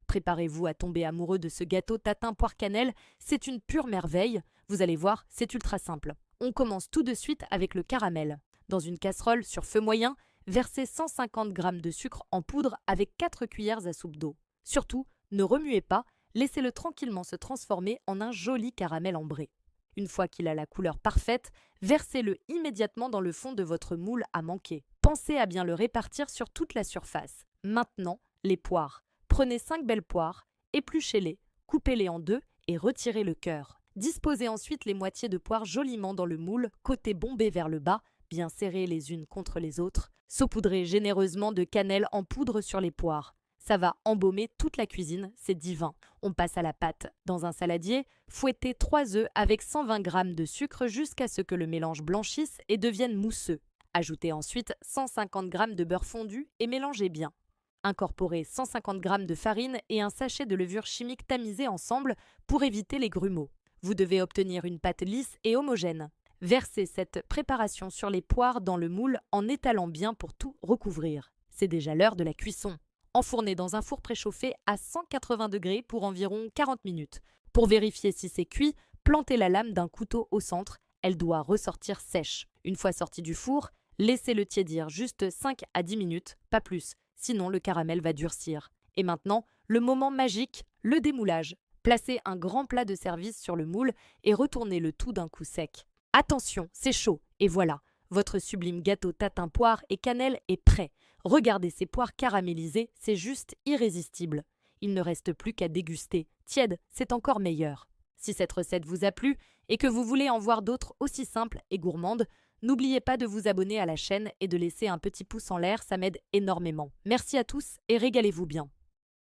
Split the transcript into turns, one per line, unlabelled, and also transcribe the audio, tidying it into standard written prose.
Préparez-vous à tomber amoureux de ce gâteau tatin poire cannelle, c'est une pure merveille. Vous allez voir, c'est ultra simple. On commence tout de suite avec le caramel. Dans une casserole sur feu moyen, versez 150 g de sucre en poudre avec 4 cuillères à soupe d'eau. Surtout, ne remuez pas, laissez-le tranquillement se transformer en un joli caramel ambré. Une fois qu'il a la couleur parfaite, versez-le immédiatement dans le fond de votre moule à manquer. Pensez à bien le répartir sur toute la surface. Maintenant, les poires. Prenez 5 belles poires, épluchez-les, coupez-les en deux et retirez le cœur. Disposez ensuite les moitiés de poires joliment dans le moule, côté bombé vers le bas, bien serrées les unes contre les autres. Saupoudrez généreusement de cannelle en poudre sur les poires. Ça va embaumer toute la cuisine, c'est divin. On passe à la pâte. Dans un saladier, fouettez 3 œufs avec 120 g de sucre jusqu'à ce que le mélange blanchisse et devienne mousseux. Ajoutez ensuite 150 g de beurre fondu et mélangez bien. Incorporez 150 g de farine et un sachet de levure chimique tamisée ensemble pour éviter les grumeaux. Vous devez obtenir une pâte lisse et homogène. Versez cette préparation sur les poires dans le moule en étalant bien pour tout recouvrir. C'est déjà l'heure de la cuisson. Enfournez dans un four préchauffé à 180 degrés pour environ 40 minutes. Pour vérifier si c'est cuit, plantez la lame d'un couteau au centre. Elle doit ressortir sèche. Une fois sortie du four, laissez-le tiédir juste 5 à 10 minutes, pas plus. Sinon le caramel va durcir. Et maintenant, le moment magique, le démoulage. Placez un grand plat de service sur le moule et retournez le tout d'un coup sec. Attention, c'est chaud, et voilà, votre sublime gâteau tatin poire et cannelle est prêt. Regardez ces poires caramélisées, c'est juste irrésistible. Il ne reste plus qu'à déguster. Tiède, c'est encore meilleur. Si cette recette vous a plu et que vous voulez en voir d'autres aussi simples et gourmandes, n'oubliez pas de vous abonner à la chaîne et de laisser un petit pouce en l'air, ça m'aide énormément. Merci à tous et régalez-vous bien.